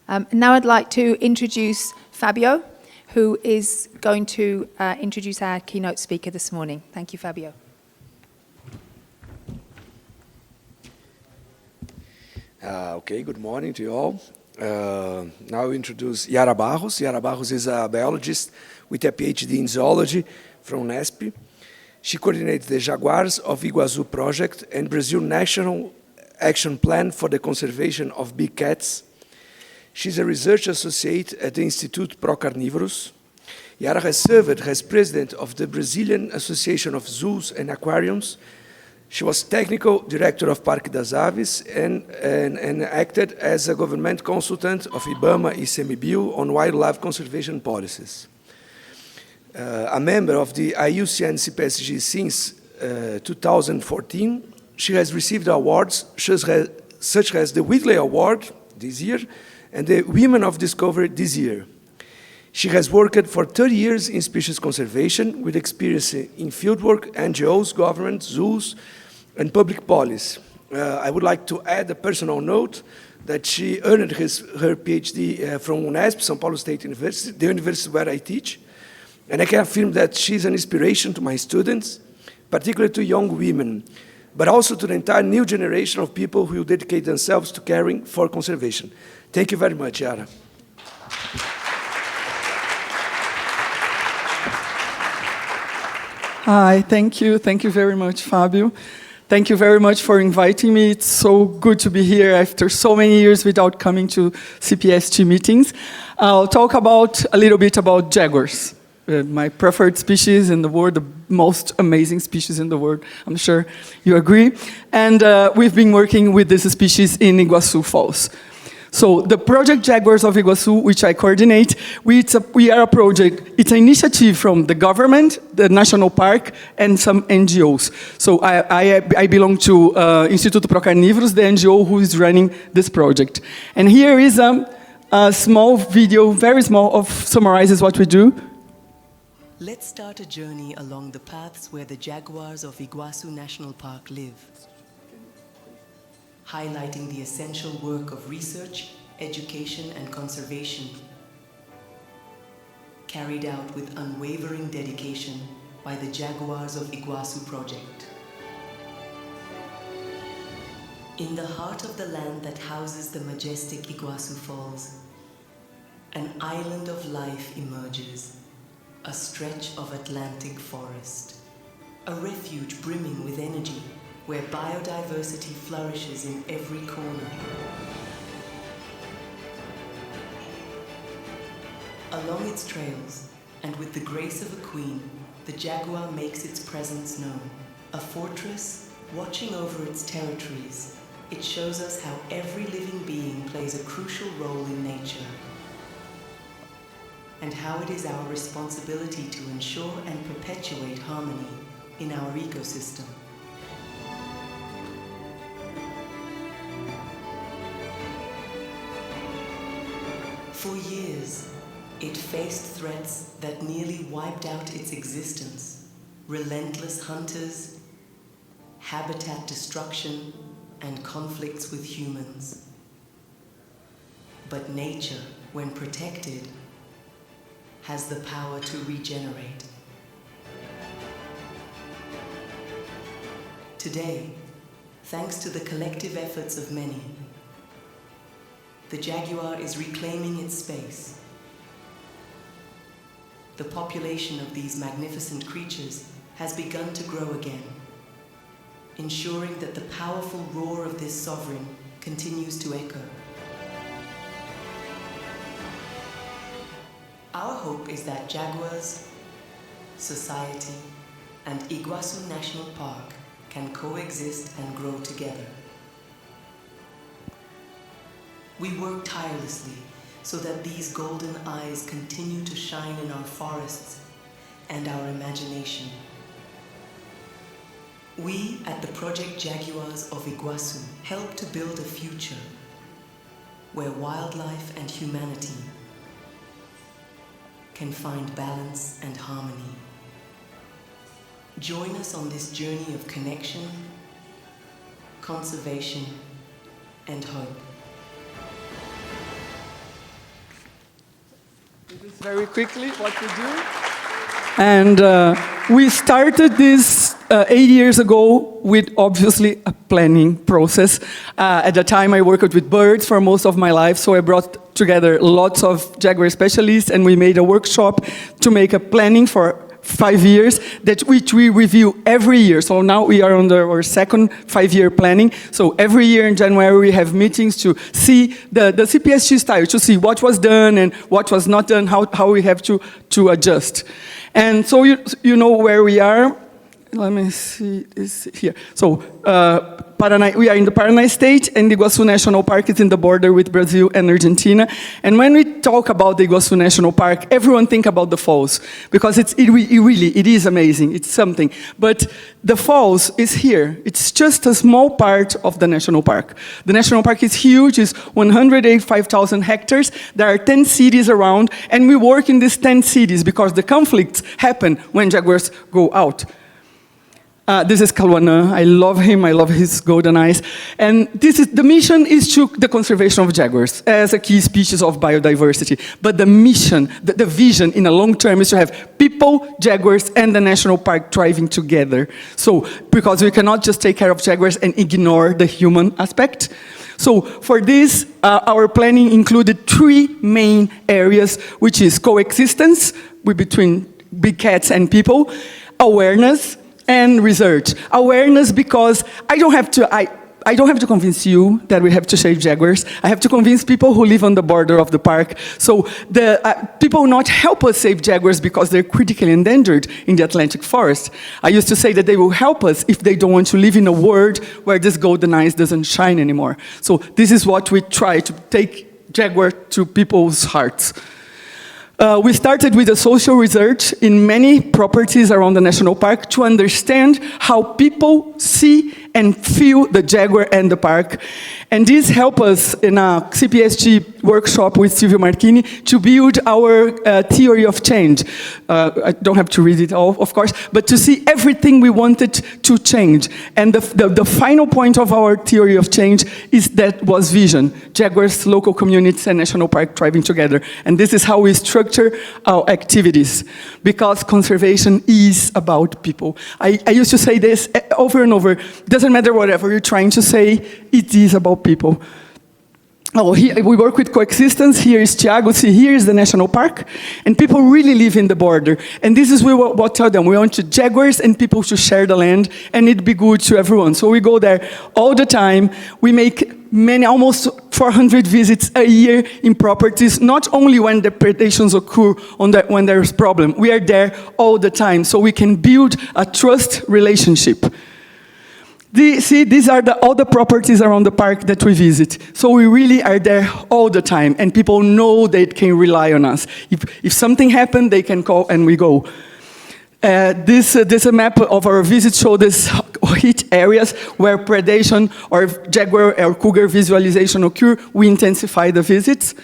Now I'd like to introduce Fabio, who is going to introduce our keynote speaker this morning. Thank you, Fabio. Okay, good morning to you all. Now I introduce Yara Barros. Yara Barros is a biologist with a PhD in zoology from UNESP. She coordinates the Jaguars of Iguacu project and Brazil National Action Plan for the Conservation of Big Cats. She's a research associate at the Instituto Pró-Carnívoros. Yara has served as president of the Brazilian Association of Zoos and Aquariums. She was technical director of Parque das Aves and acted as a government consultant of IBAMA ICMBio on wildlife conservation policies. A member of the IUCN CPSG since 2014, she has received awards such as the Whitley Award this year and the Women of Discovery this year. She has worked for 30 years in species conservation with experience in fieldwork, NGOs, government, zoos, and public policy. I would like to add a personal note that she earned her PhD from UNESP, São Paulo State University, the university where I teach. And I can affirm that she's an inspiration to my students, particularly to young women, but also to the entire new generation of people who will dedicate themselves to caring for conservation. Thank you very much, Yara. Hi, thank you. Thank you very much, Fabio. Thank you very much for inviting me. It's so good to be here after so many years without coming to CPSG meetings. I'll talk a little bit about jaguars, my preferred species in the world, the most amazing species in the world. I'm sure you agree. And we've been working with this species in Iguacu Falls. So the project Jaguars of Iguacu, which I coordinate, we are a project, it's an initiative from the government, the national park, and some NGOs. So I belong to Instituto Pró-Carnívoros, the NGO who is running this project. And here is a small video, very small, summarizes what we do. Let's start a journey along the paths where the jaguars of Iguacu National Park live, highlighting the essential work of research, education, and conservation, carried out with unwavering dedication by the Jaguars of Iguacu project. In the heart of the land that houses the majestic Iguacu Falls, an island of life emerges, a stretch of Atlantic forest, a refuge brimming with energy, where biodiversity flourishes in every corner. Along its trails, and with the grace of a queen, the jaguar makes its presence known. A fortress, watching over its territories, it shows us how every living being plays a crucial role in nature, and how it is our responsibility to ensure and perpetuate harmony in our ecosystem. For years, it faced threats that nearly wiped out its existence. Relentless hunters, habitat destruction, and conflicts with humans. But nature, when protected, has the power to regenerate. Today, thanks to the collective efforts of many, the jaguar is reclaiming its space. The population of these magnificent creatures has begun to grow again, ensuring that the powerful roar of this sovereign continues to echo. Our hope is that jaguars, society, and Iguacu National Park can coexist and grow together. We work tirelessly so that these golden eyes continue to shine in our forests and our imagination. We at the Project Jaguars of Iguacu help to build a future where wildlife and humanity can find balance and harmony. Join us on this journey of connection, conservation, and hope. very quickly what we do. And we started this 8 years ago with obviously a planning process. At the time I worked with birds for most of my life, so I brought together lots of Jaguar specialists and we made a workshop to make a planning for 5 years, which we review every year. So now we are on our second 5-year planning. So every year in January we have meetings to see the CPSG style, to see what was done and what was not done, how we have to adjust. And so you know where we are. Let me see this here. So we are in the Paraná state, and the Iguacu National Park is in the border with Brazil and Argentina. And when we talk about the Iguacu National Park, everyone think about the falls, because it really is amazing. It's something. But the falls is here. It's just a small part of the national park. The national park is huge. It's 185,000 hectares. There are 10 cities around, and we work in these 10 cities because the conflicts happen when jaguars go out. This is Kaluanã. I love him. I love his golden eyes. And the mission is to the conservation of jaguars as a key species of biodiversity. But the mission, the vision in the long term is to have people, jaguars, and the national park thriving together. So, because we cannot just take care of jaguars and ignore the human aspect. So for this, our planning included 3 main areas, which is coexistence between big cats and people, awareness, and research. Awareness, because I don't have to convince you that we have to save jaguars. I have to convince people who live on the border of the park. So the people not help us save jaguars because they're critically endangered in the Atlantic forest. I used to say that they will help us if they don't want to live in a world where this golden eyes doesn't shine anymore. So this is what we try to take jaguar to people's hearts. We started with a social research in many properties around the national park to understand how people see and feel the jaguar and the park. And this helped us in a CPSG workshop with Silvio Marchini to build our theory of change. I don't have to read it all, of course, but to see everything we wanted to change. And the final point of our theory of change is that was vision. Jaguars, local communities, and national park thriving together. And this is how we structure our activities, because conservation is about people. I used to say this over and over. Doesn't matter whatever you're trying to say, it is about people. Oh, here we work with Coexistence. Here is Thiago. See, here is the national park, and people really live in the border. And this is what we tell them. We want jaguars and people to share the land, and it'd be good to everyone. So we go there all the time. We make almost 400 visits a year in properties, not only when the predations occur, when there's problem. We are there all the time, so we can build a trust relationship. These are all the properties around the park that we visit. So we really are there all the time, and people know they can rely on us. If something happens, they can call and we go. This map of our visit shows these heat areas where predation or jaguar or cougar visualization occur. We intensify the visits.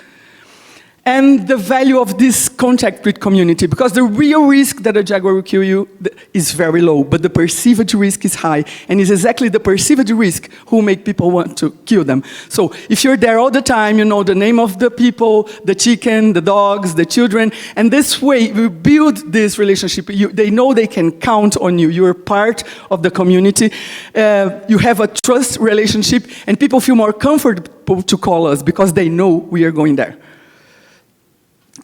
And the value of this contact with community, because the real risk that a jaguar will kill you is very low, but the perceived risk is high, and it's exactly the perceived risk who make people want to kill them. So if you're there all the time, you know the name of the people, the chicken, the dogs, the children, and this way we build this relationship. They know they can count on you. You're part of the community. You have a trust relationship, and people feel more comfortable to call us because they know we are going there.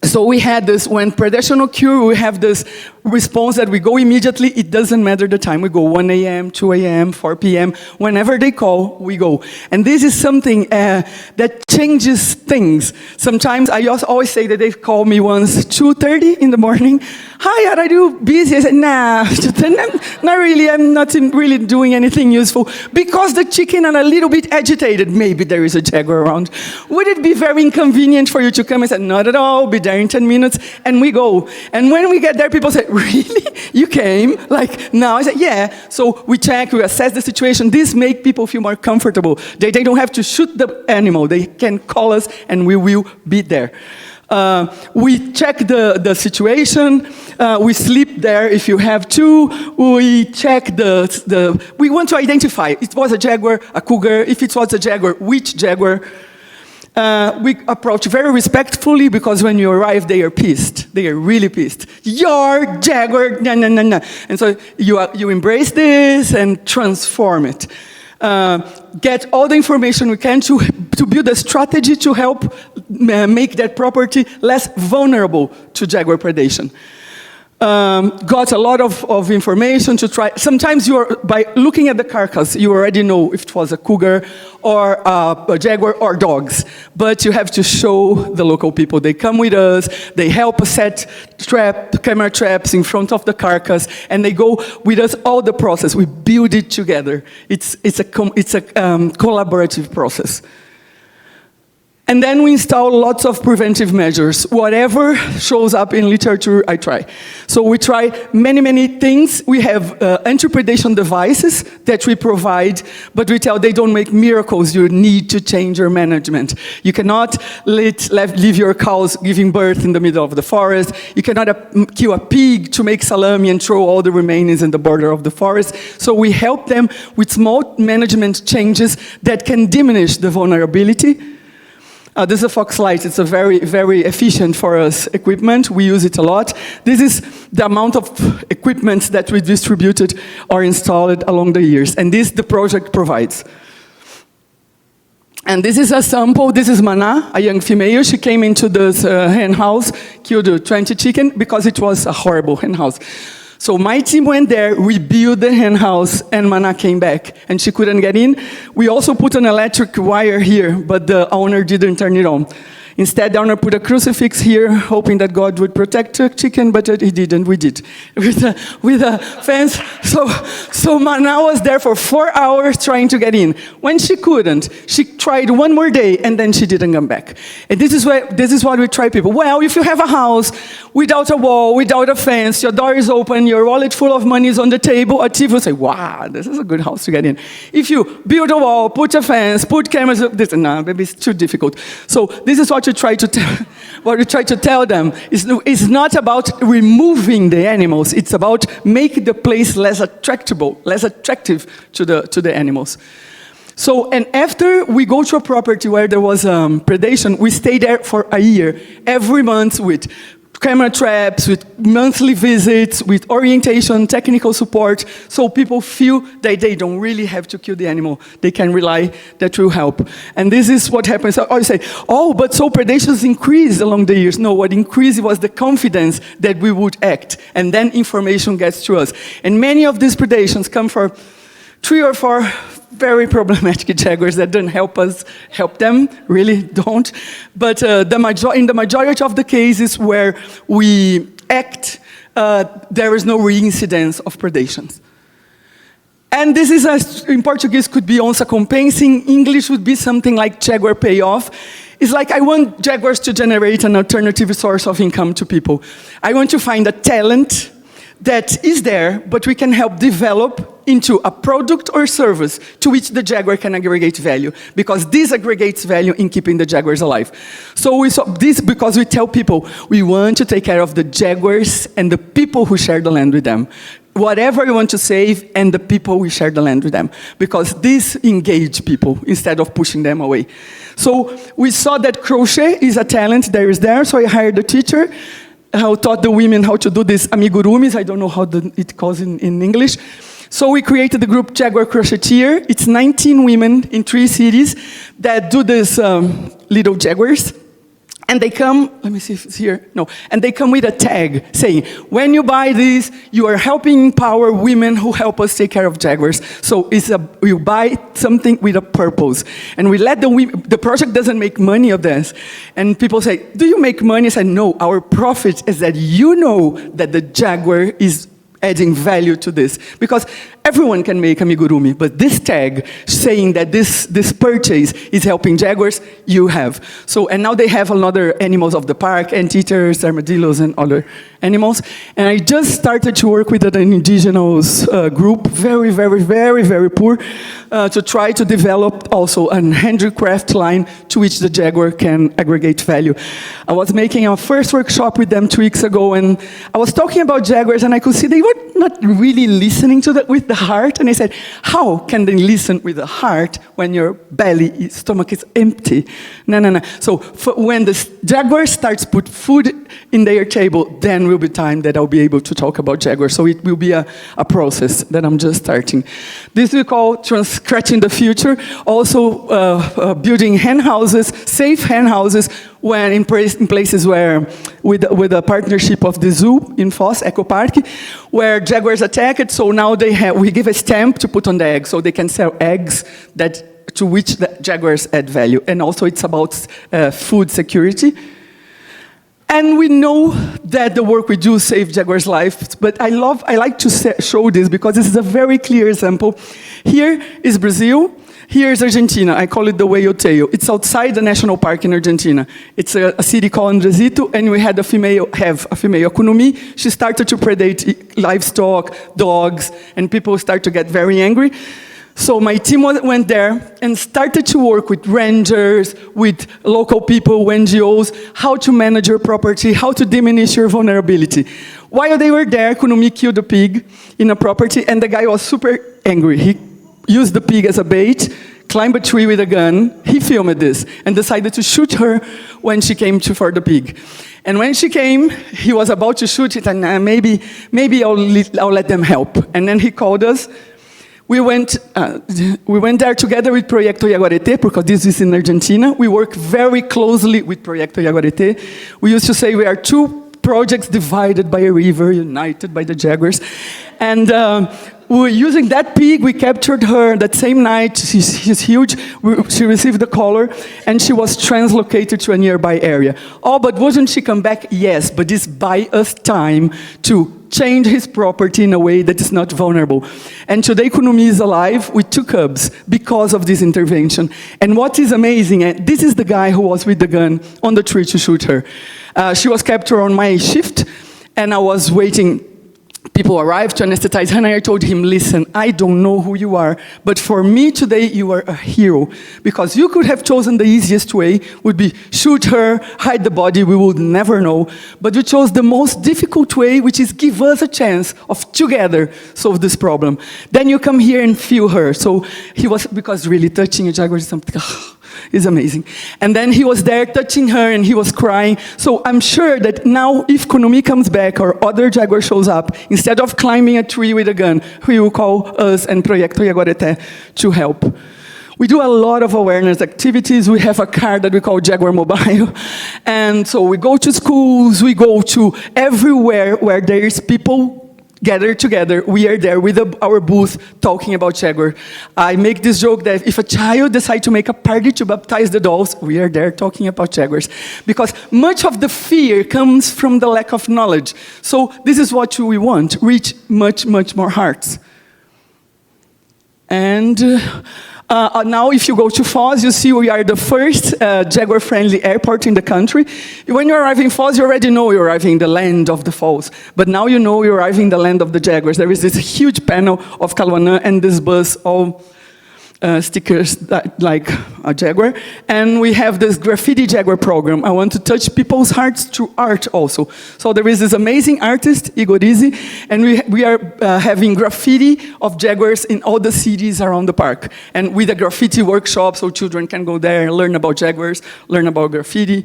So we had this, when predation occurs, we have this response that we go immediately. It doesn't matter the time. We go 1 a.m., 2 a.m., 4 p.m. Whenever they call, we go. And this is something that changes things. Sometimes I always say that they call me once 2:30 in the morning. Hi, are you busy? I said, nah, not really. I'm not really doing anything useful. Because the chicken are a little bit agitated. Maybe there is a jaguar around. Would it be very inconvenient for you to come? I said, not at all. Be there in 10 minutes. And we go. And when we get there, people say, really? You came? Like, now? I said, yeah. So we check, we assess the situation. This makes people feel more comfortable. They don't have to shoot the animal. They can call us and we will be there. We check the situation. We sleep there if you have to. We check we want to identify. It was a jaguar, a cougar. If it was a jaguar, which jaguar? We approach very respectfully because when you arrive, they are pissed. They are really pissed. Your Jaguar, nah, nah, nah, nah. And so you embrace this and transform it. Get all the information we can to build a strategy to help make that property less vulnerable to jaguar predation. Got a lot of information to try. Sometimes by looking at the carcass, you already know if it was a cougar or a jaguar or dogs. But you have to show the local people. They come with us, they help us set camera traps in front of the carcass, and they go with us all the process. We build it together. It's a collaborative process. And then we install lots of preventive measures. Whatever shows up in literature, I try. So we try many, many things. We have anti-predation devices that we provide, but we tell they don't make miracles. You need to change your management. You cannot leave your cows giving birth in the middle of the forest. You cannot kill a pig to make salami and throw all the remains in the border of the forest. So we help them with small management changes that can diminish the vulnerability. This is a Fox light. It's a very, very efficient for us equipment. We use it a lot. This is the amount of equipment that we distributed or installed along the years. And this the project provides. And this is a sample. This is Mana, a young female. She came into this hen house, killed 20 chicken because it was a horrible hen house. So my team went there, rebuilt the hen house, and Mana came back, and she couldn't get in. We also put an electric wire here, but the owner didn't turn it on. Instead, the owner put a crucifix here, hoping that God would protect the chicken, but he didn't. We did. With a fence. So Mana was there for 4 hours trying to get in. When she couldn't, she tried one more day, and then she didn't come back. And this is what we try people. Well, if you have a house without a wall, without a fence, your door is open, your wallet full of money is on the table, a thief will say, wow, this is a good house to get in. If you build a wall, put a fence, put cameras, no, maybe it's too difficult. So this is what we try to tell them. It's not about removing the animals. It's about making the place less attractive to the animals. So, and after we go to a property where there was predation, we stay there for a year, every month with camera traps, with monthly visits, with orientation, technical support, so people feel that they don't really have to kill the animal. They can rely that will help. And this is what happens. Oh, you say, but so predations increased along the years. No, what increased was the confidence that we would act, and then information gets to us. And many of these predations come from 3 or 4 very problematic jaguars that don't help them, really don't. But in the majority of the cases where we act, there is no reincidence of predations. And this is, in Portuguese, could be onça compensa. In English would be something like jaguar payoff. It's like I want jaguars to generate an alternative source of income to people. I want to find a talent that is there, but we can help develop into a product or service to which the jaguar can aggregate value, because this aggregates value in keeping the jaguars alive. So we saw this because we tell people we want to take care of the jaguars and the people who share the land with them. Whatever you want to save, and the people we share the land with them, because this engage people instead of pushing them away. So we saw that crochet is a talent that is there, so I hired a teacher who taught the women how to do these amigurumis. I don't know how it calls in English. So we created the group Jaguar Crocheteer. It's 19 women in 3 cities that do these little jaguars. And they come, let me see if it's here. No, and they come with a tag saying, when you buy these, you are helping empower women who help us take care of jaguars. So you buy something with a purpose. And we let the project doesn't make money of this. And people say, do you make money? I say, no, our profit is that you know that the jaguar is adding value to this. Because everyone can make amigurumi, but this tag saying that this purchase is helping jaguars, you have. So, and now they have another animals of the park, anteaters, armadillos, and other animals. And I just started to work with an indigenous group, very, very, very, very poor, to try to develop also a handicraft line to which the jaguar can aggregate value. I was making our first workshop with them 2 weeks ago, and I was talking about jaguars, and I could see they were not really listening to with the heart. And I said, how can they listen with the heart when your stomach is empty? No. So when the jaguar starts put food in their table, then will be time that I'll be able to talk about jaguar. So it will be a process that I'm just starting. This we call scratching the future. Also building hen houses, safe hen houses, when in places where, with a partnership of the zoo in Foz, Eco Park, where jaguars attack it. So now we give a stamp to put on the egg, so they can sell eggs to which the jaguars add value. And also it's about food security. And we know that the work we do saves jaguars' lives, but I like to show this because this is a very clear example. Here is Brazil. Here is Argentina. I call it the whale tail. It's outside the national park in Argentina. It's a city called Andresito, and we had a female Kunomi. She started to predate livestock, dogs, and people start to get very angry. So my team went there and started to work with rangers, with local people, NGOs, how to manage your property, how to diminish your vulnerability. While they were there, Kunomi killed a pig in a property, and the guy was super angry. He used the pig as a bait, climbed a tree with a gun. He filmed this and decided to shoot her when she came for the pig. And when she came, he was about to shoot it, and maybe I'll let them help. And then he called us. We went there together with Proyecto Yaguareté, because this is in Argentina. We work very closely with Proyecto Yaguareté. We used to say we are two projects divided by a river, united by the jaguars. And we were using that pig. We captured her that same night. She's huge. She received the collar, and she was translocated to a nearby area. Oh, but wasn't she come back? Yes, but this buy us time to change his property in a way that is not vulnerable. And today, Kunomi is alive with 2 cubs because of this intervention. And what is amazing, this is the guy who was with the gun on the tree to shoot her. She was captured on my shift, and I was waiting. People arrived to anesthetize her, and I told him, listen, I don't know who you are, but for me today, you are a hero. Because you could have chosen the easiest way, would be shoot her, hide the body, we would never know. But you chose the most difficult way, which is give us a chance of together solve this problem. Then you come here and feel her. So he was, because really touching a jaguar is something, is amazing. And then he was there touching her, and he was crying. So I'm sure that now if Kunomi comes back or other jaguar shows up, instead of climbing a tree with a gun, he will call us and Proyecto Yaguareté to help. We do a lot of awareness activities. We have a car that we call Jaguar Mobile. And so we go to schools, we go to everywhere where there is people gathered together. We are there with our booth talking about jaguar. I make this joke that if a child decides to make a party to baptize the dolls, we are there talking about jaguars. Because much of the fear comes from the lack of knowledge. So this is what we want, reach much, much more hearts. And now if you go to Foz, you see we are the first jaguar-friendly airport in the country. When you arrive in Foz, you already know you're arriving in the land of the falls. But now you know you're arriving in the land of the jaguars. There is this huge panel of Caluanã and this bus, all stickers like a jaguar. And we have this graffiti jaguar program. I want to touch people's hearts through art also. So there is this amazing artist, Igorizi, and we are having graffiti of jaguars in all the cities around the park. And with a graffiti workshop, so children can go there and learn about jaguars, learn about graffiti.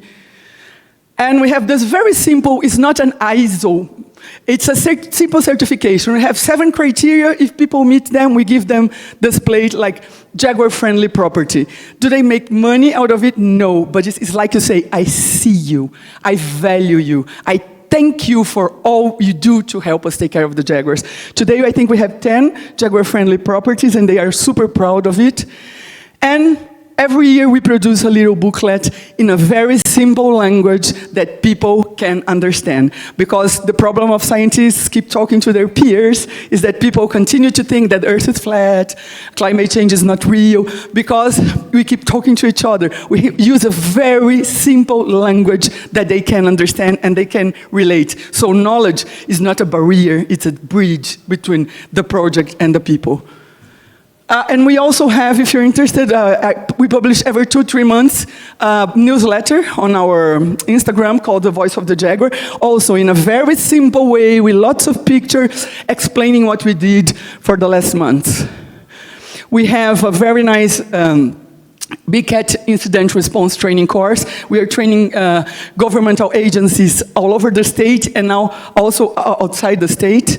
And we have this very simple, it's not an ISO, it's a simple certification. We have 7 criteria. If people meet them, we give them this plate like jaguar-friendly property. Do they make money out of it? No, but it's like you say, I see you, I value you, I thank you for all you do to help us take care of the jaguars. Today, I think we have 10 jaguar-friendly properties, and they are super proud of it. And every year we produce a little booklet in a very simple language that people can understand. Because the problem of scientists keep talking to their peers is that people continue to think that Earth is flat, climate change is not real, because we keep talking to each other. We use a very simple language that they can understand and they can relate. So knowledge is not a barrier, it's a bridge between the project and the people. And we also have, if you're interested, we publish every 2-3 months a newsletter on our Instagram called The Voice of the Jaguar. Also in a very simple way with lots of pictures explaining what we did for the last month. We have a very nice Big Cat Incident Response Training course. We are training governmental agencies all over the state and now also outside the state.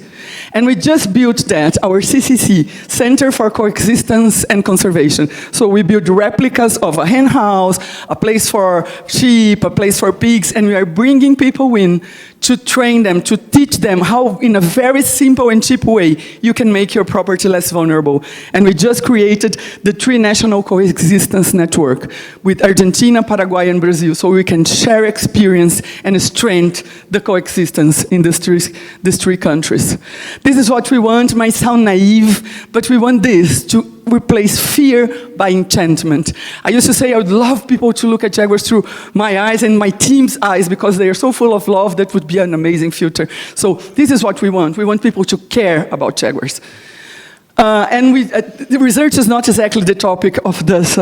And we just built that, our CCC, Center for Coexistence and Conservation. So we build replicas of a hen house, a place for sheep, a place for pigs, and we are bringing people in to train them, to teach them how, in a very simple and cheap way, you can make your property less vulnerable. And we just created the 3 national coexistence network with Argentina, Paraguay, and Brazil, so we can share experience and strengthen the coexistence in these 3 countries. This is what we want. Might sound naive, but we want this to replace fear by enchantment. I used to say I would love people to look at Jaguars through my eyes and my team's eyes because they are so full of love. That would be an amazing future. So this is what we want. We want people to care about Jaguars. And the research is not exactly the topic of this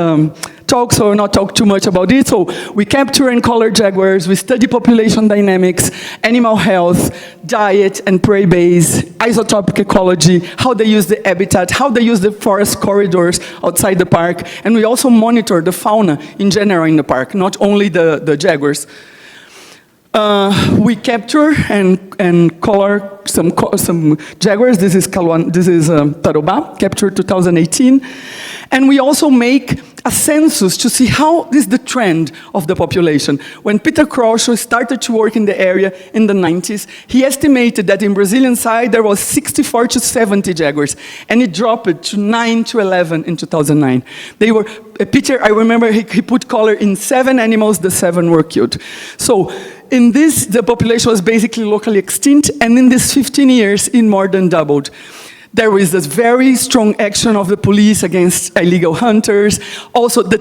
talk, so I'll not talk too much about it. So we capture and color jaguars, we study population dynamics, animal health, diet and prey base, isotopic ecology, how they use the habitat, how they use the forest corridors outside the park, and we also monitor the fauna in general in the park, not only the jaguars. We capture and color some jaguars. This is Tarobá, captured 2018. And we also make a census to see how is the trend of the population. When Peter Crouch started to work in the area in the 90s, he estimated that in Brazilian side there was 64 to 70 jaguars, and it dropped to 9 to 11 in 2009. They were, Peter, I remember he put color in 7 animals, the 7 were killed. So in this, the population was basically locally extinct, and in these 15 years, it more than doubled. There is this very strong action of the police against illegal hunters. Also, the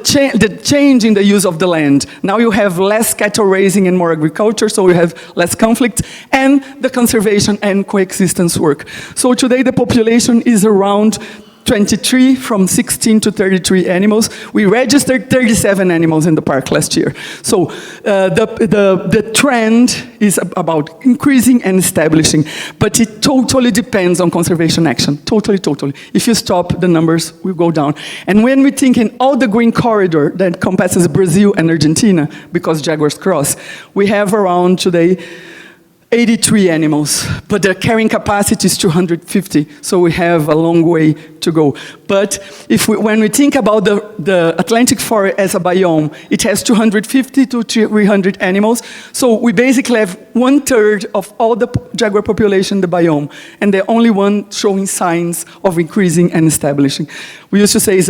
change in the use of the land. Now you have less cattle raising and more agriculture, so you have less conflict, and the conservation and coexistence work. So today the population is around 23, from 16 to 33 animals. We registered 37 animals in the park last year. So the trend is about increasing and establishing, but it totally depends on conservation action, totally. If you stop, the numbers will go down. And when we think in all the green corridor that encompasses Brazil and Argentina, because jaguars cross, we have around today 83 animals, but the carrying capacity is 250, so we have a long way to go. But when we think about the Atlantic forest as a biome, it has 250 to 300 animals, so we basically have 1/3 of all the jaguar population in the biome, and the only one showing signs of increasing and establishing. We used to say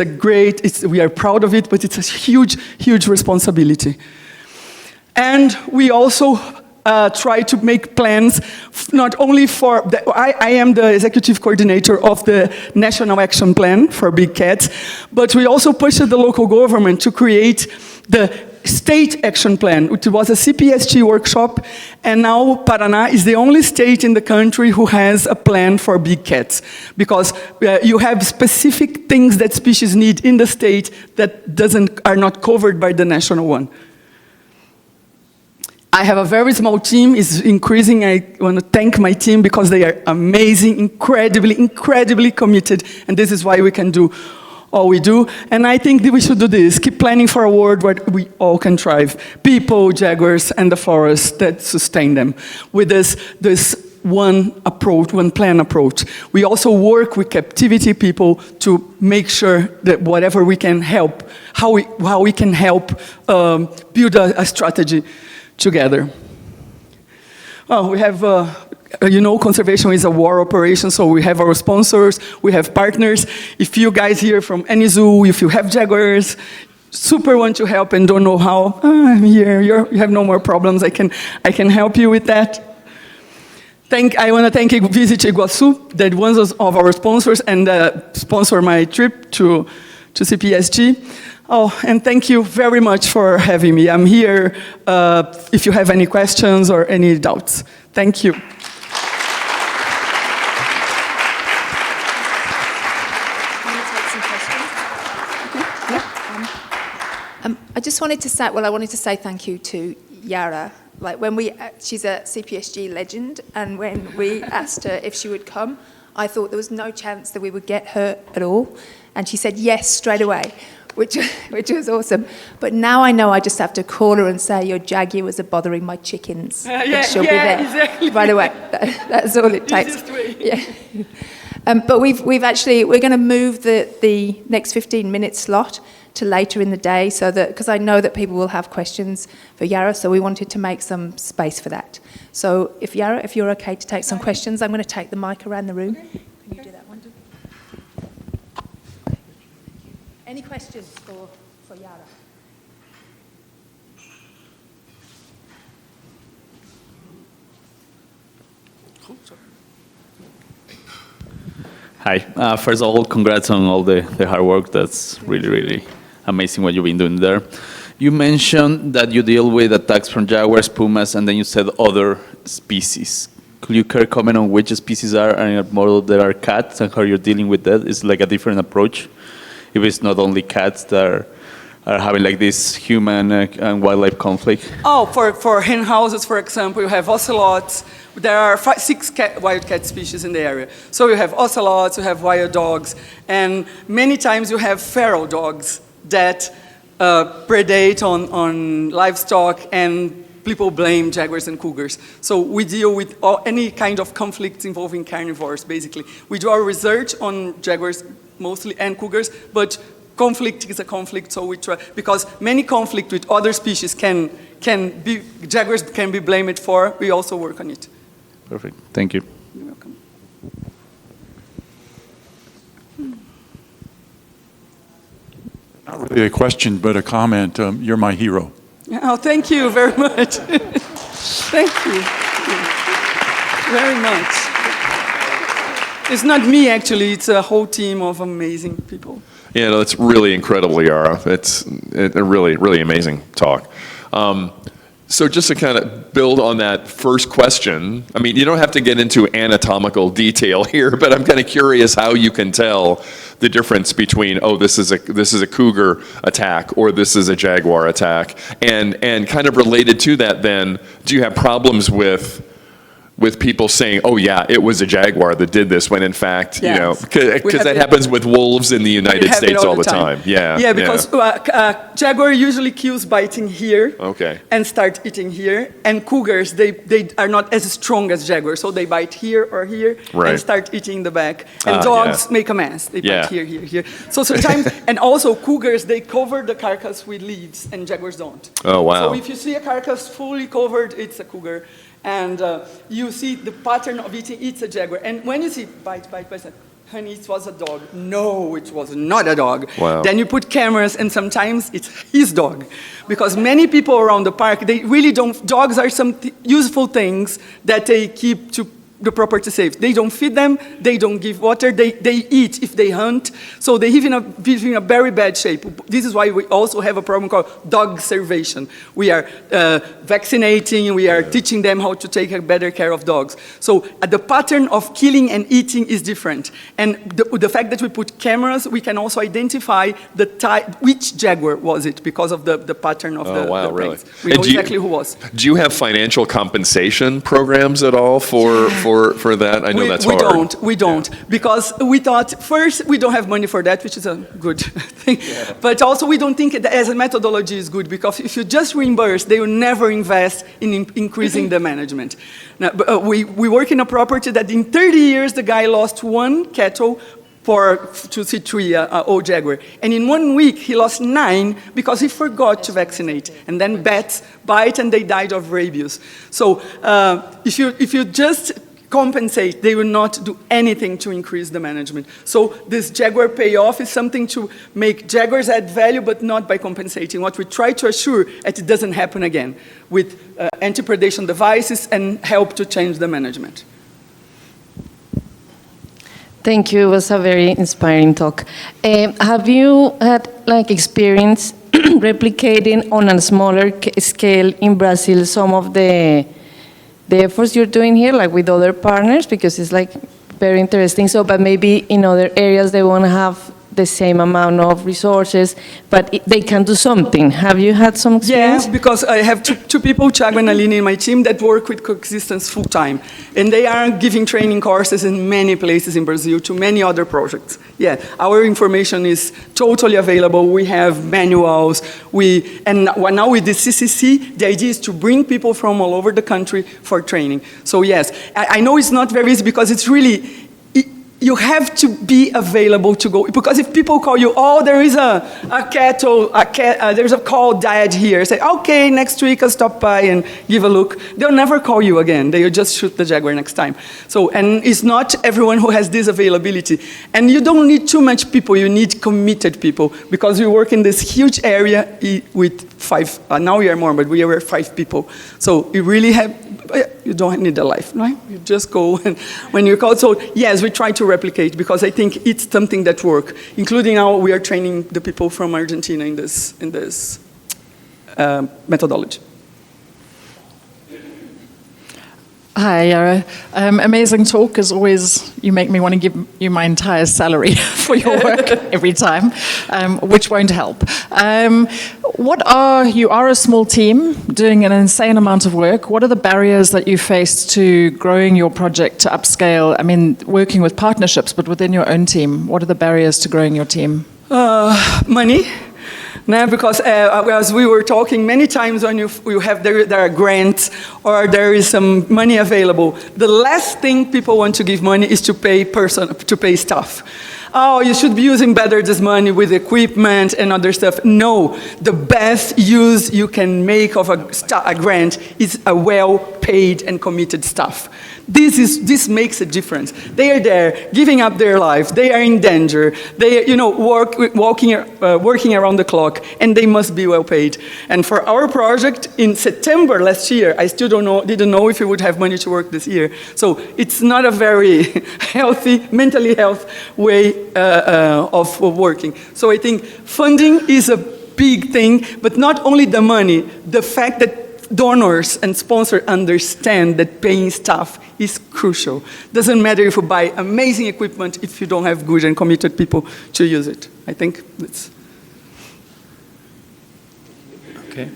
we are proud of it, but it's a huge, huge responsibility. And we also try to make plans not only for, I am the executive coordinator of the National Action Plan for Big Cats, but we also pushed the local government to create the State Action Plan, which was a CPSG workshop, and now Paraná is the only state in the country who has a plan for big cats, because you have specific things that species need in the state that are not covered by the national one. I have a very small team, it's increasing. I want to thank my team because they are amazing, incredibly committed, and this is why we can do all we do. And I think that we should do this, keep planning for a world where we all can thrive. People, jaguars, and the forests that sustain them. With this one approach, one plan approach. We also work with captivity people to make sure that whatever we can help, how we can help build a strategy together. Well, we have, conservation is a war operation, so we have our sponsors, we have partners. If you guys here from any zoo, if you have jaguars, super want to help and don't know how, I'm here, you have no more problems, I can help you with that. I want to thank Visit Iguacu, that one of our sponsors, and sponsor my trip to CPSG. Oh, and thank you very much for having me. I'm here if you have any questions or any doubts. Thank you. I'm going to take some questions. just wanted to say, I wanted to say thank you to Yara. Like she's a CPSG legend, and when we asked her if she would come, I thought there was no chance that we would get her at all. And she said yes straight away, which was awesome. But now I know I just have to call her and say, your Jaguars are bothering my chickens. And she'll be there exactly. right away. That's all it takes. Easiest way. Yeah. But we're going to move the next 15-minute slot to later in the day, so that, because I know that people will have questions for Yara, so we wanted to make some space for that. So if Yara, if you're okay to take some questions, I'm going to take the mic around the room. Can you do that one? Any questions for Yara? Hi. First of all, congrats on all the hard work. That's really, really amazing what you've been doing there. You mentioned that you deal with attacks from jaguars, pumas, and then you said other species. Could you care comment on which species are, and in a model there are cats, and how you're dealing with that? Is like a different approach? If it's not only cats that are having like this human and wildlife conflict? Oh, for hen houses, for example, you have ocelots. There are 6 wild cat species in the area. So you have ocelots, you have wild dogs, and many times you have feral dogs that predate on livestock, and people blame jaguars and cougars. So we deal with any kind of conflicts involving carnivores, basically. We do our research on jaguars mostly and cougars, but conflict is a conflict, so we try, because many conflict with other species jaguars can be blamed for, we also work on it. Perfect, thank you. You're welcome. Not really a question, but a comment. You're my hero. Oh, thank you very much. Thank you very much. It's not me, actually. It's a whole team of amazing people. Yeah, no, it's really incredible, Yara. It's a really, really amazing talk. So just to kind of build on that first question, I mean, you don't have to get into anatomical detail here, but I'm kind of curious how you can tell the difference between, oh, this is a cougar attack or this is a jaguar attack, and kind of related to that, then, do you have problems with people saying, oh yeah, it was a jaguar that did this, when in fact, yes. you know, because that happens with wolves in the United States all the time. Yeah, because jaguar usually kills biting here, okay, and start eating here, and cougars, they are not as strong as jaguars, so they bite here or here, right, and start eating the back. And dogs make a mess, they bite here, here, here. So sometimes, and also cougars, they cover the carcass with leaves, and jaguars don't. Oh wow. So if you see a carcass fully covered, it's a cougar. And you see the pattern of eating, it's a jaguar. And when you see bite, honey, it was a dog. No, it was not a dog. Wow. Then you put cameras, and sometimes it's his dog. Because many people around the park, they really don't, dogs are some useful things that they keep to the property safe. They don't feed them, they don't give water, they eat if they hunt, so they live in a very bad shape. This is why we also have a program called dog conservation. We are vaccinating, we are teaching them how to take better care of dogs. So the pattern of killing and eating is different. And the fact that we put cameras, we can also identify the which jaguar was it, because of the pattern of the really? We know exactly who was. Do you have financial compensation programs at all for that? I know that's hard. We don't, because we thought, first, we don't have money for that, which is a good thing. Yeah. But also, we don't think that as a methodology is good, because if you just reimburse, they will never invest in increasing the management. Now, we work in a property that in 30 years, the guy lost 1 cattle to C3, old jaguar. And in 1 week, he lost 9 because he forgot to vaccinate. And then bats bite, and they died of rabies. So if you just compensate, they will not do anything to increase the management. So this jaguar payoff is something to make jaguars add value, but not by compensating. What we try to assure that it doesn't happen again with anti-predation devices and help to change the management. Thank you. It was a very inspiring talk. Have you had experience replicating on a smaller scale in Brazil some of the efforts you're doing here, with other partners? Because it's very interesting. So, but maybe in other areas they won't have the same amount of resources, but they can do something. Have you had some experience? Yeah, because I have two people, Thiago and Aline, in my team that work with Coexistence full-time. And they are giving training courses in many places in Brazil to many other projects. Yeah, our information is totally available. We have manuals. And now with the CCC, the idea is to bring people from all over the country for training. So yes, I know it's not very easy because it's really, you have to be available to go, because if people call you, oh, there is there's a call died here, say, okay, next week I'll stop by and give a look. They'll never call you again. They'll just shoot the Jaguar next time. So, and it's not everyone who has this availability. And you don't need too much people, you need committed people, because we work in this huge area with 5, now we are more, but we are 5 people. So you really have, you don't need a life, right? You just go and when you're called. So yes, we try to replicate because I think it's something that works. Including now we are training the people from Argentina in this methodology. Hi, Yara. Amazing talk. As always, you make me want to give you my entire salary for your work every time, which won't help. You are a small team doing an insane amount of work. What are the barriers that you face to growing your project to upscale? I mean, working with partnerships, but within your own team, what are the barriers to growing your team? Money. No, because as we were talking, many times when you have there are grants or there is some money available, the last thing people want to give money is to pay staff. Oh, you should be using better this money with equipment and other stuff. No, the best use you can make of a grant is a well-paid and committed staff. This makes a difference. They are there, giving up their life. They are in danger. They, working around the clock, and they must be well paid. And for our project in September last year, I still didn't know if we would have money to work this year. So it's not a very mentally healthy way of working. So I think funding is a big thing, but not only the money, the fact that donors and sponsors understand that paying staff is crucial. Doesn't matter if you buy amazing equipment if you don't have good and committed people to use it. I think that's... Okay.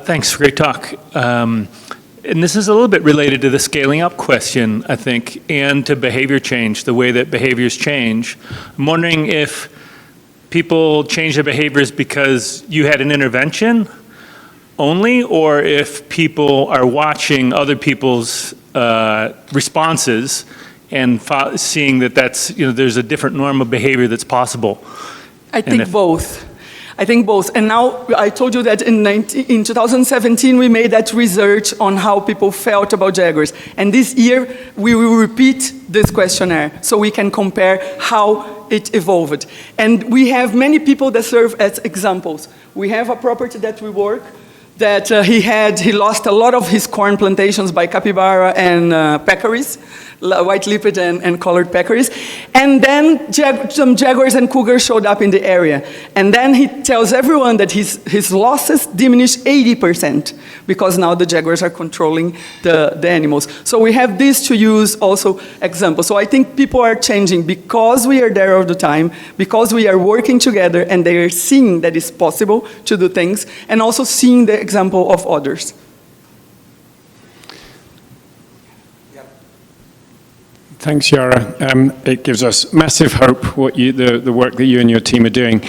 Thanks, great talk. And this is a little bit related to the scaling up question, I think, and to behavior change, the way that behaviors change. I'm wondering if people change their behaviors because you had an intervention only, or if people are watching other people's responses and seeing that there's a different norm of behavior that's possible. I think both. And now I told you that in 2017 we made that research on how people felt about Jaguars. And this year we will repeat this questionnaire so we can compare how it evolved. And we have many people that serve as examples. We have a property that we work that he lost a lot of his corn plantations by capybara and peccaries, white-lipped and colored peccaries. And then some jaguars and cougars showed up in the area. And then he tells everyone that his losses diminished 80% because now the jaguars are controlling the animals. So we have this to use also examples. So I think people are changing because we are there all the time, because we are working together and they are seeing that it's possible to do things, and also seeing the example of others. Thanks, Yara. It gives us massive hope the work that you and your team are doing.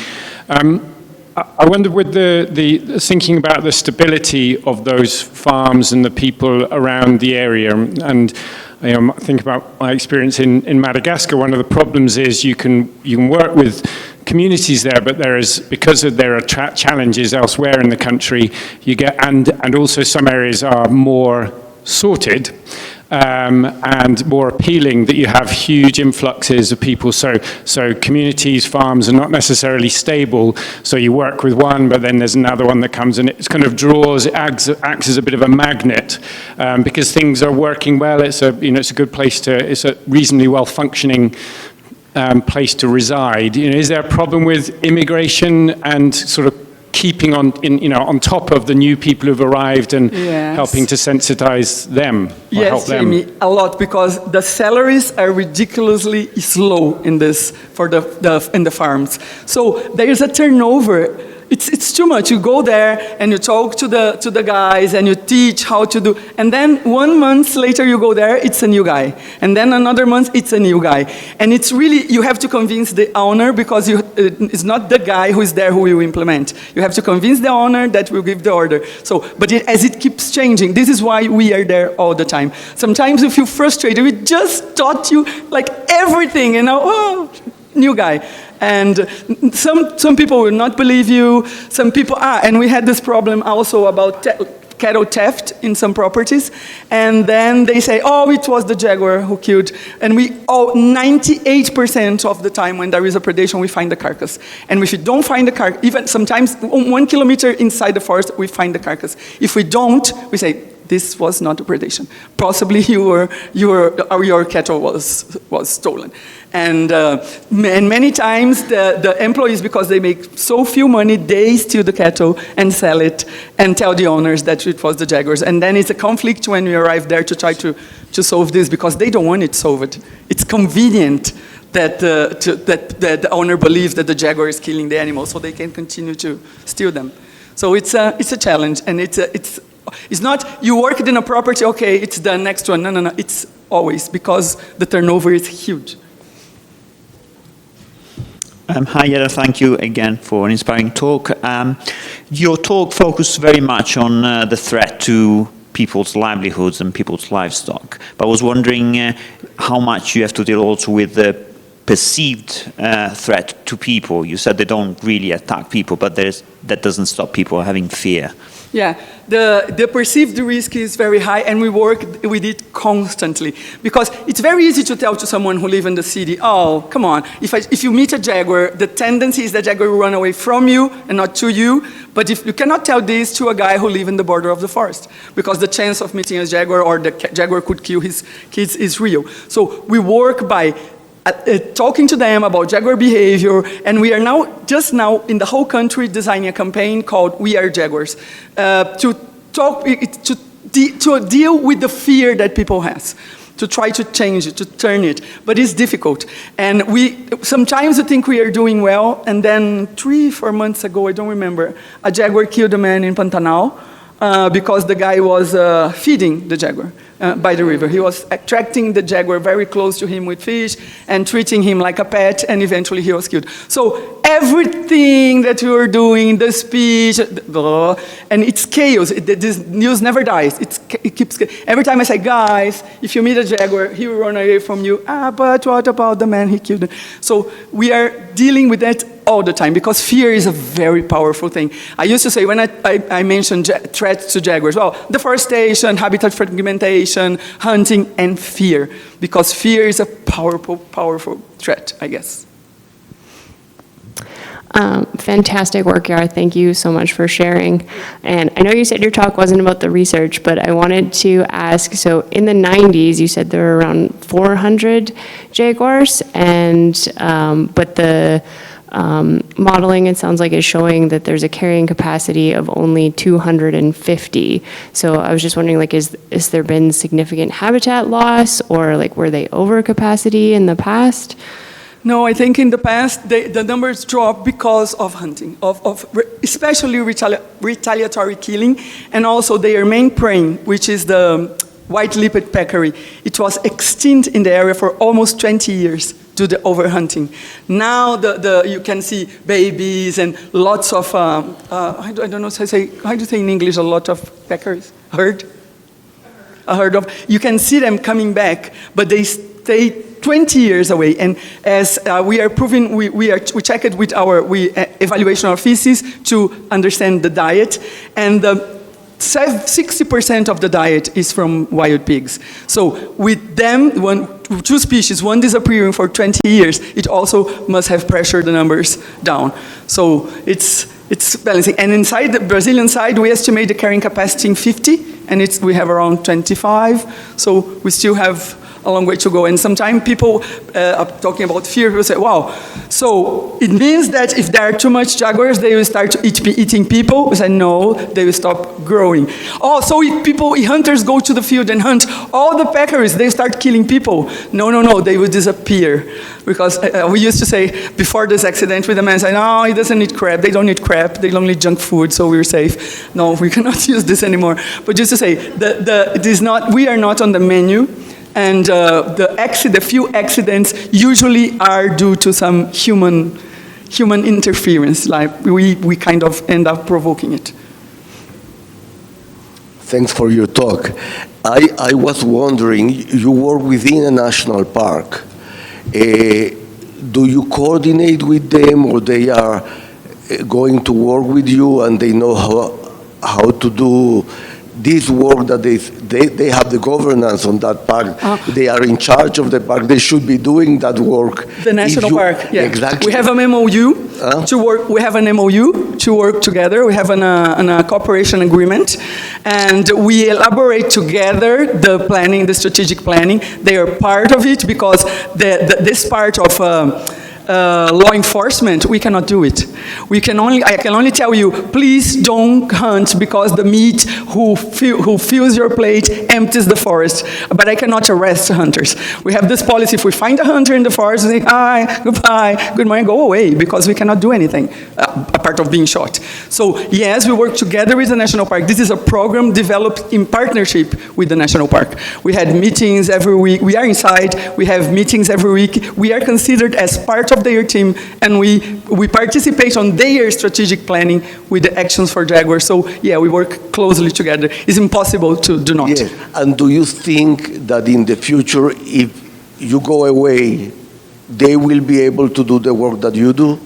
I wonder, with the thinking about the stability of those farms and the people around the area, and think about my experience in Madagascar. One of the problems is you can work with communities there, but because there are challenges elsewhere in the country, and also some areas are more sorted. And more appealing, that you have huge influxes of people. So communities, farms are not necessarily stable. So you work with one, but then there's another one that comes, and it kind of acts as a bit of a magnet because things are working well. It's a good place it's a reasonably well functioning place to reside. Is there a problem with immigration and sort of keeping on top of the new people who've arrived and Yes. helping to sensitize them or help Yes, them. Jamie, a lot, because the salaries are ridiculously slow in this in the farms. So there is a turnover. It's too much. You go there and you talk to the guys and you teach how to do, and then 1 month later you go there, it's a new guy, and then another month it's a new guy, and it's really, you have to convince the owner, because it's not the guy who is there who will implement. You have to convince the owner that will give the order. So, but as it keeps changing, this is why we are there all the time. Sometimes you feel frustrated. We just taught you like everything, oh, new guy. And some people will not believe you. Some people, and we had this problem also about cattle theft in some properties. And then they say, oh, it was the jaguar who killed. And 98% of the time when there is a predation, we find the carcass. And if we don't find the carcass, even sometimes 1 kilometer inside the forest, we find the carcass. If we don't, we say, this was not a predation. Possibly your cattle was stolen. And many times the employees, because they make so few money, they steal the cattle and sell it and tell the owners that it was the jaguars. And then it's a conflict when we arrive there to try to solve this, because they don't want it solved. It's convenient that the owner believes that the jaguar is killing the animals, so they can continue to steal them. So it's a challenge, and it's not you worked in a property, okay, it's the next one. No. It's always, because the turnover is huge. Hi, Yara. Thank you again for an inspiring talk. Your talk focused very much on the threat to people's livelihoods and people's livestock. But I was wondering how much you have to deal also with the perceived threat to people. You said they don't really attack people, but that doesn't stop people having fear. Yeah, the perceived risk is very high, and we work with it constantly, because it's very easy to tell to someone who lives in the city, oh, come on, if you meet a jaguar, the tendency is the jaguar will run away from you and not to you, but if you cannot tell this to a guy who lives in the border of the forest, because the chance of meeting a jaguar or the jaguar could kill his kids is real. So we work by talking to them about jaguar behavior, and we are just now in the whole country designing a campaign called We Are Jaguars, to deal with the fear that people have, to try to change it, to turn it, but it's difficult. And sometimes we think we are doing well, and then 3-4 months ago, I don't remember, a jaguar killed a man in Pantanal because the guy was feeding the jaguar. By the river. He was attracting the jaguar very close to him with fish and treating him like a pet, and eventually he was killed. So everything that we were doing, the speech, and it's chaos. This news never dies. It keeps. Every time I say, guys, if you meet a jaguar, he will run away from you. But what about the man he killed? So we are dealing with that all the time, because fear is a very powerful thing. I used to say, when I mentioned threats to jaguars, well, deforestation, habitat fragmentation, hunting, and fear, because fear is a powerful threat, I guess. Fantastic work, Yara. Thank you so much for sharing. And I know you said your talk wasn't about the research, but I wanted to ask, so in the 90s, you said there were around 400 jaguars, and but the modeling, it sounds like, is showing that there's a carrying capacity of only 250. So I was just wondering, like, is there been significant habitat loss, or like were they over capacity in the past? No, I think in the past the numbers dropped because of hunting, especially retaliatory killing, and also their main prey, which is the white-lipped peccary. It was extinct in the area for almost 20 years due to overhunting. Now you can see babies and lots of, I don't know how do you say in English, a lot of peccaries? A herd of. You can see them coming back, but they stay 20 years away. And as we are proving, we check it with we evaluation of feces to understand the diet, and 60% of the diet is from wild pigs. So with them, two species, one disappearing for 20 years, it also must have pressured the numbers down. So it's balancing. And inside the Brazilian side, we estimate the carrying capacity in 50, and we have around 25. So we still have a long way to go. And sometimes people are talking about fear, people say, wow, so it means that if there are too much jaguars, they will start eating people? We say, no, they will stop growing. Oh, so if hunters go to the field and hunt all the peccaries, they start killing people? No, they will disappear. Because we used to say, before this accident with the man, say, no, he doesn't eat crab, they don't eat crab, they don't eat junk food, so we're safe. No, we cannot use this anymore. But just to say, we are not on the menu, and the few accidents usually are due to some human interference, like we kind of end up provoking it. Thanks for your talk. I was wondering, you work within a national park. Do you coordinate with them, or they are going to work with you and they know how to do this work, that they have the governance on that park, they are in charge of the park, they should be doing that work. The national park, yeah. Exactly. We have an MOU to work. We have an MOU to work together. We have a cooperation agreement, and we elaborate together the planning, the strategic planning. They are part of it because this part of law enforcement, we cannot do it. I can only tell you, please don't hunt because the meat who fills your plate empties the forest. But I cannot arrest hunters. We have this policy: if we find a hunter in the forest, we say, hi, goodbye, good morning, go away, because we cannot do anything apart of being shot. So yes, we work together with the national park. This is a program developed in partnership with the national park. We had meetings every week. We are inside. We have meetings every week. We are considered as part of their team, and we participate on their strategic planning with the actions for Jaguars. So yeah, we work closely together. It's impossible to do not. Yeah. And do you think that in the future, if you go away, they will be able to do the work that you do?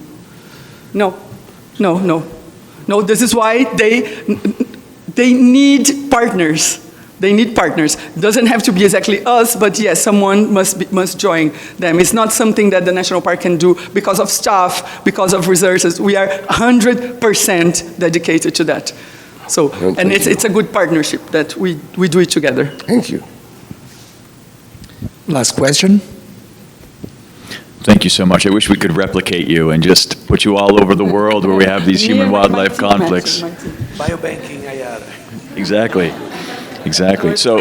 No. This is why they need partners. They need partners. It doesn't have to be exactly us, but yes, someone must join them. It's not something that the national park can do because of staff, because of resources. We are 100% dedicated to that. So, and it's a good partnership that we do it together. Thank you. Last question. Thank you so much. I wish we could replicate you and just put you all over the world where we have these human-wildlife conflicts. Biobanking, Ayara. Exactly. So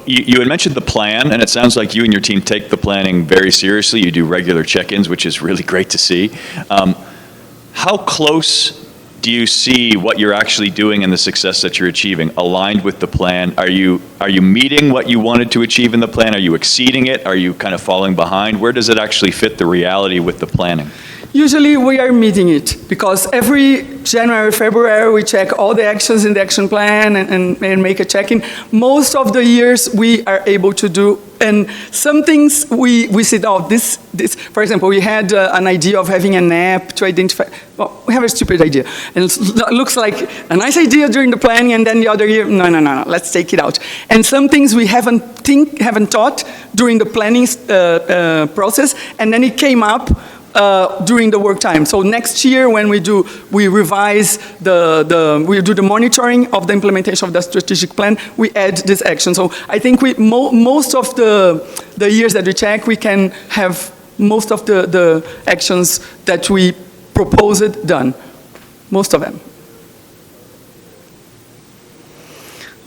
you had mentioned the plan, and it sounds like you and your team take the planning very seriously. You do regular check-ins, which is really great to see. How close do you see what you're actually doing and the success that you're achieving aligned with the plan? Are you meeting what you wanted to achieve in the plan? Are you exceeding it? Are you kind of falling behind? Where does it actually fit the reality with the planning? Usually we are meeting it, because every January, February, we check all the actions in the action plan and make a check-in. Most of the years we are able to do, and some things we said, oh, this, for example, we had an idea of having an app to identify, well, we have a stupid idea. And it looks like a nice idea during the planning, and then the other year, no, let's take it out. And some things we haven't thought during the planning process, and then it came up during the work time. So next year when we do the monitoring of the implementation of the strategic plan, we add this action. So I think most of the years that we check, we can have most of the actions that we proposed done. Most of them.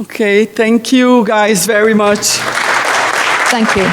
Okay, thank you guys very much. Thank you.